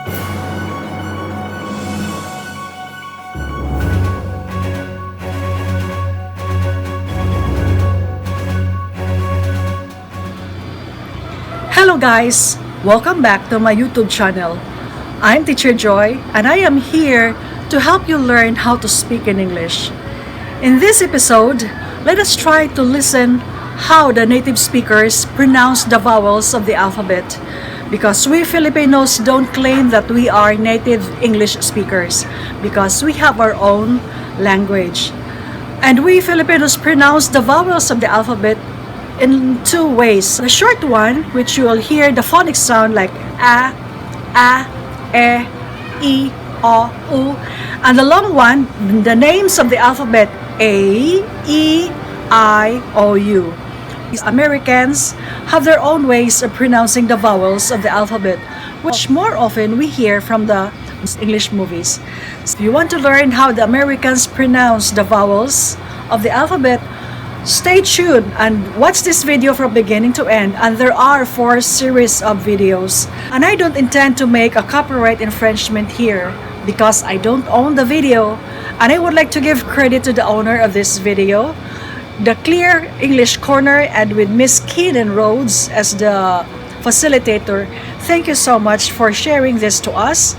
Hello guys! Welcome back to my YouTube channel. I'm Teacher Joy and I am here to help you learn how to speak in English. In this episode, let us try to listen how the native speakers pronounce the vowels of the alphabet, because we Filipinos don't claim that we are native English speakers because we have our own language. And we Filipinos pronounce the vowels of the alphabet in two ways. The short one, which you will hear the phonic sound like a, e, o, u, and the long one, the names of the alphabet a, e, I, o, u. Americans have their own ways of pronouncing the vowels of the alphabet, which more often we hear from the English movies. If you want to learn how the Americans pronounce the vowels of the alphabet, stay tuned and watch this video from beginning to end, and there are 4 series of videos. And I don't intend to make a copyright infringement here because I don't own the video, and I would like to give credit to the owner of this video, the Clear English Corner, and with Miss Keenan Rhodes as the facilitator. Thank you so much for sharing this to us.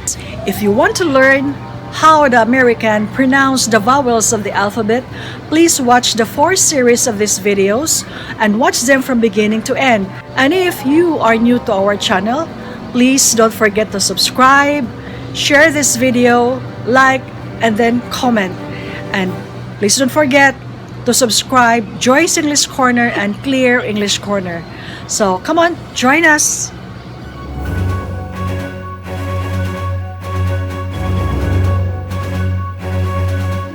If you want to learn how the American pronounce the vowels of the alphabet, please watch the 4 series of these videos and watch them from beginning to end. And if you are new to our channel, please don't forget to subscribe, share this video, like, and then comment. And please don't forget to subscribe Joy's English Corner and Clear English Corner. So come on, join us!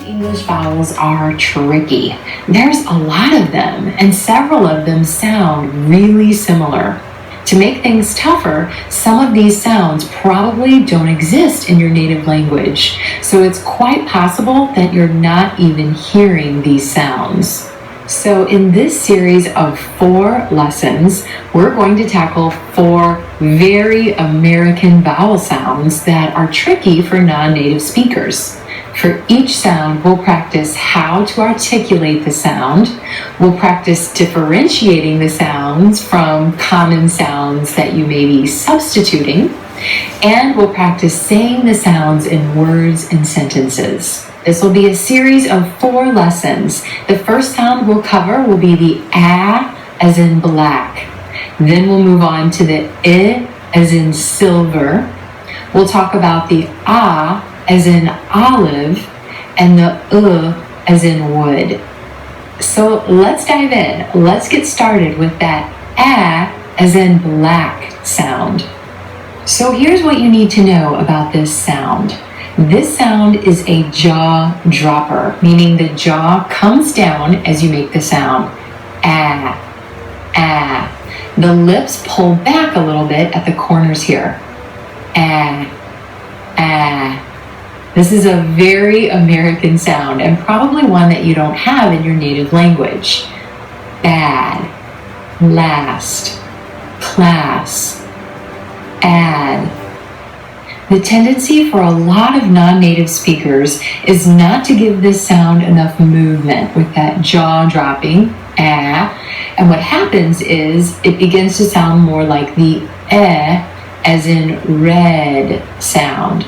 English vowels are tricky. There's a lot of them, and several of them sound really similar. To make things tougher, some of these sounds probably don't exist in your native language, so it's quite possible that you're not even hearing these sounds. So in this series of 4 lessons, we're going to tackle 4 very American vowel sounds that are tricky for non-native speakers. For each sound, we'll practice how to articulate the sound. We'll practice differentiating the sounds from common sounds that you may be substituting. And we'll practice saying the sounds in words and sentences. This will be a series of 4 lessons. The first sound we'll cover will be the a as in black. Then we'll move on to the I as in silver. We'll talk about the a as in olive, and the as in wood. So let's dive in. Let's get started with that a as in black sound. So here's what you need to know about this sound. This sound is a jaw dropper, meaning the jaw comes down as you make the sound a. The lips pull back a little bit at the corners here. A. This is a very American sound, and probably one that you don't have in your native language. Bad, last, class, add. The tendency for a lot of non-native speakers is not to give this sound enough movement with that jaw dropping, ah, and what happens is it begins to sound more like the as in red sound.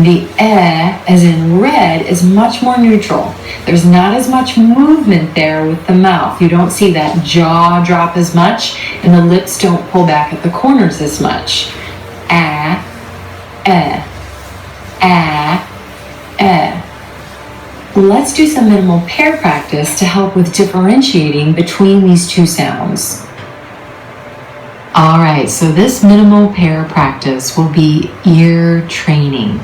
The as in red is much more neutral. There's not as much movement there with the mouth. You don't see that jaw drop as much, and the lips don't pull back at the corners as much. Let's do some minimal pair practice to help with differentiating between these 2 sounds. Alright, so this minimal pair practice will be ear training.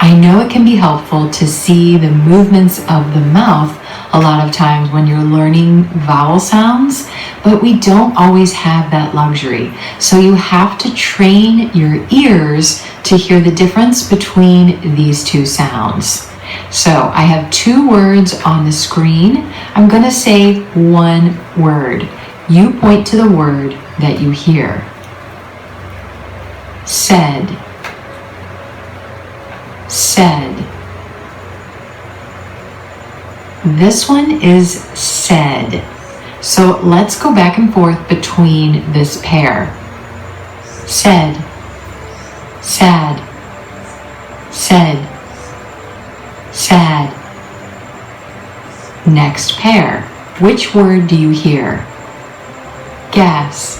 I know it can be helpful to see the movements of the mouth a lot of times when you're learning vowel sounds, but we don't always have that luxury. So you have to train your ears to hear the difference between these 2 sounds. So I have 2 words on the screen. I'm going to say one word. you point to the word that you hear. Said. Said. This one is said. So let's go back and forth between this pair. Said. Sad. Said. Sad. Next pair. Which word do you hear? Gas.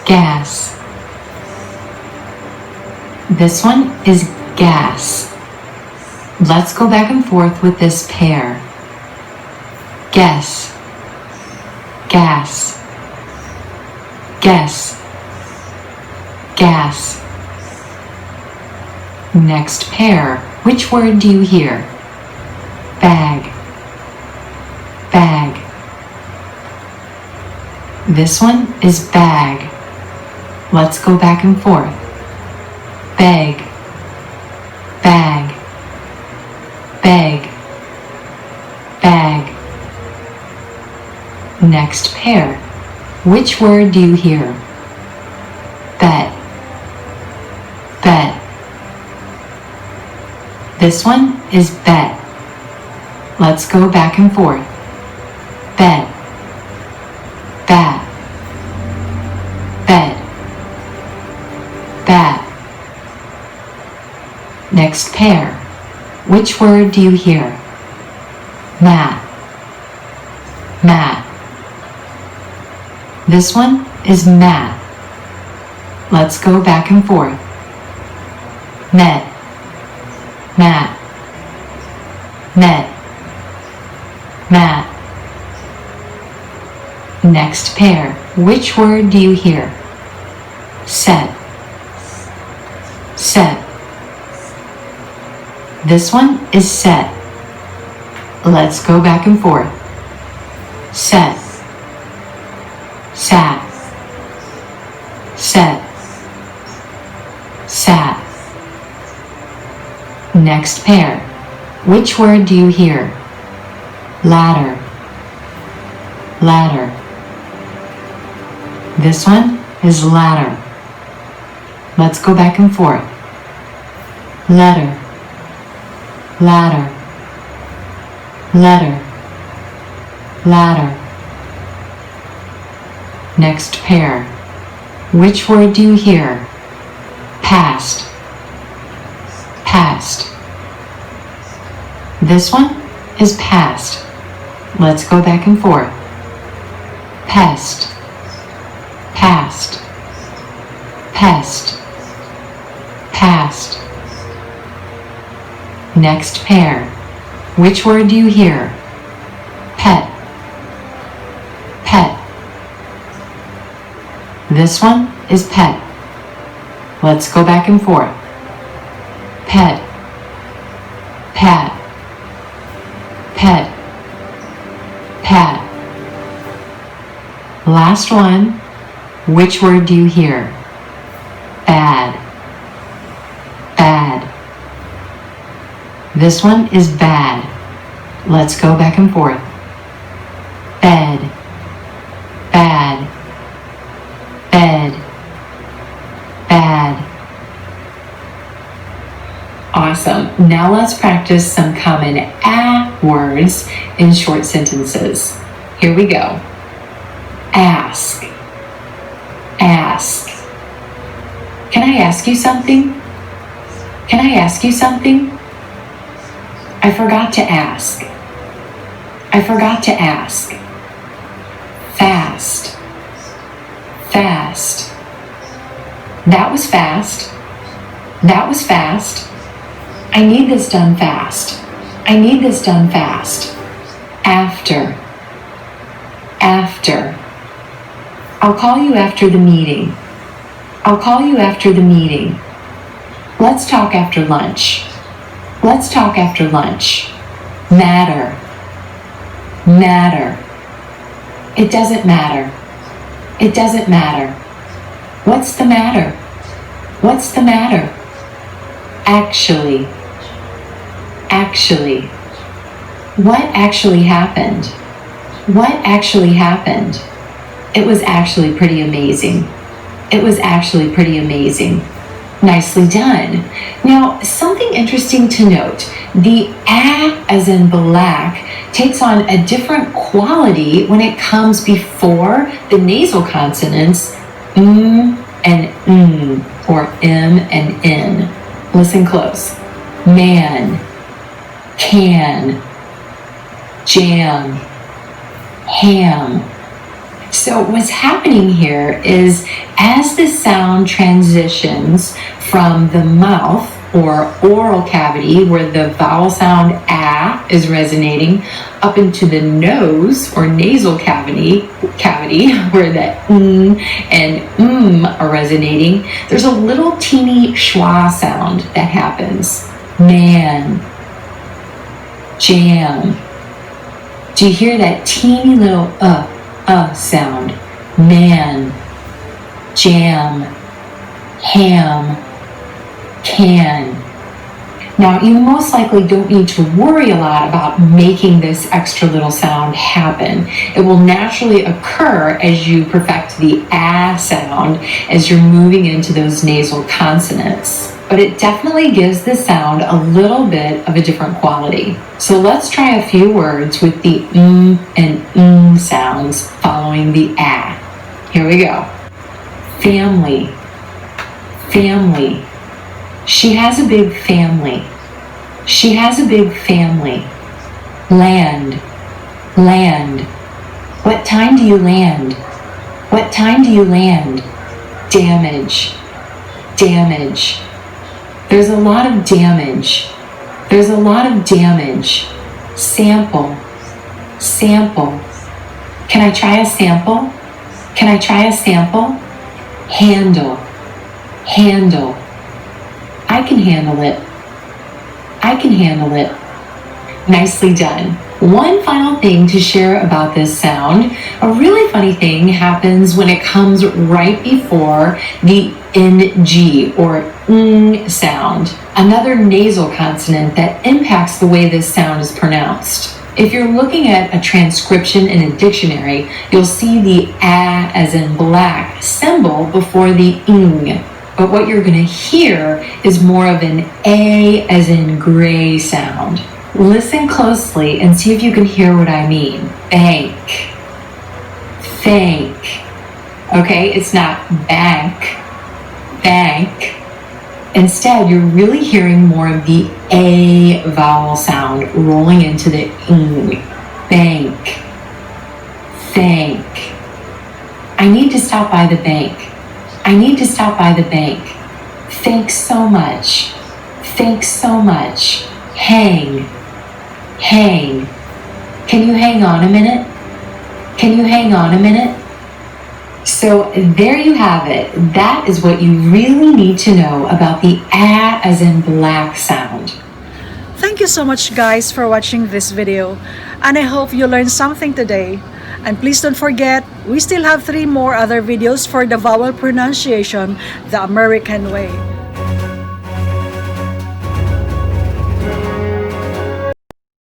Gas. This one is gas. Let's go back and forth with this pair. Guess. Gas. Guess. Gas. Next pair. Which word do you hear? Bag. Bag. This one is bag. Let's go back and forth. Bag. Bag. Bag. Bag. Next pair. Which word do you hear? Bet. Bet. This one is bet. Let's go back and forth. Bet. Bat. Bet. Bat. Next pair. Which word do you hear? Mat. Mat. This one is mat. Let's go back and forth. Met. Mat. Met. Mat. Next pair. Which word do you hear? Set. Set. This one is set. Let's go back and forth. Set. Sat. Set. Sat. Next pair. Which word do you hear? Ladder. Ladder. This one is ladder. Let's go back and forth. Letter. Ladder. Letter. Ladder. Next pair. Which word do you hear? Past. Past. This one is past. Let's go back and forth. Pest. Past. Pest. Past. Next pair. Which word do you hear? Pet. Pet. This one is pet. Let's go back and forth. Pet. Pat. Pet. Pat. Last one. Which word do you hear? Bad. Bad. This one is bad. Let's go back and forth. Bed. Bad. Bed. Bad. Awesome. Now let's practice some common words in short sentences. Here we go. Ask. Ask. Can I ask you something? Can I ask you something? I forgot to ask. I forgot to ask. Fast. Fast. That was fast. That was fast. I need this done fast. I need this done fast. After. After. I'll call you after the meeting. I'll call you after the meeting. Let's talk after lunch. Let's talk after lunch. Matter. Matter. It doesn't matter. It doesn't matter. What's the matter? What's the matter? Actually. Actually. What actually happened? what actually happened? It was actually pretty amazing. It was actually pretty amazing. Nicely done. Now, something interesting to note, the A as in black takes on a different quality when it comes before the nasal consonants and or M and N. Listen close. Man, can, jam, ham. So what's happening here is as the sound transitions from the mouth or oral cavity where the vowel sound A is resonating up into the nose or nasal cavity where the and are resonating, there's a little teeny schwa sound that happens. Man, jam. Do you hear that teeny little sound? Man, jam, ham, can. Now, you most likely don't need to worry a lot about making this extra little sound happen. It will naturally occur as you perfect the A sound as you're moving into those nasal consonants. But it definitely gives the sound a little bit of a different quality. So let's try a few words with the and sounds following the A. Here we go. Family, family. She has a big family. She has a big family. Land, land. What time do you land? What time do you land? Damage, damage. There's a lot of damage. There's a lot of damage. Sample, sample. Can I try a sample? Can I try a sample? Handle, handle. I can handle it. I can handle it. Nicely done. One final thing to share about this sound, a really funny thing happens when it comes right before the NG or ng sound, another nasal consonant that impacts the way this sound is pronounced. If you're looking at a transcription in a dictionary, you'll see the A as in black symbol before the ng. But what you're going to hear is more of an A as in gray sound. Listen closely and see if you can hear what I mean. Bank. Thank. Okay, it's not bank. Bank. Instead, you're really hearing more of the A vowel sound rolling into the ng. Bank. Thank. I need to stop by the bank. I need to stop by the bank. Thanks so much. Thanks so much. Hang. Hang. Can you hang on a minute? Can you hang on a minute? So there you have it. That is what you really need to know about the A as in black sound. Thank you so much guys for watching this video, and I hope you learned something today. And please don't forget, we still have 3 more other videos for the vowel pronunciation the American way.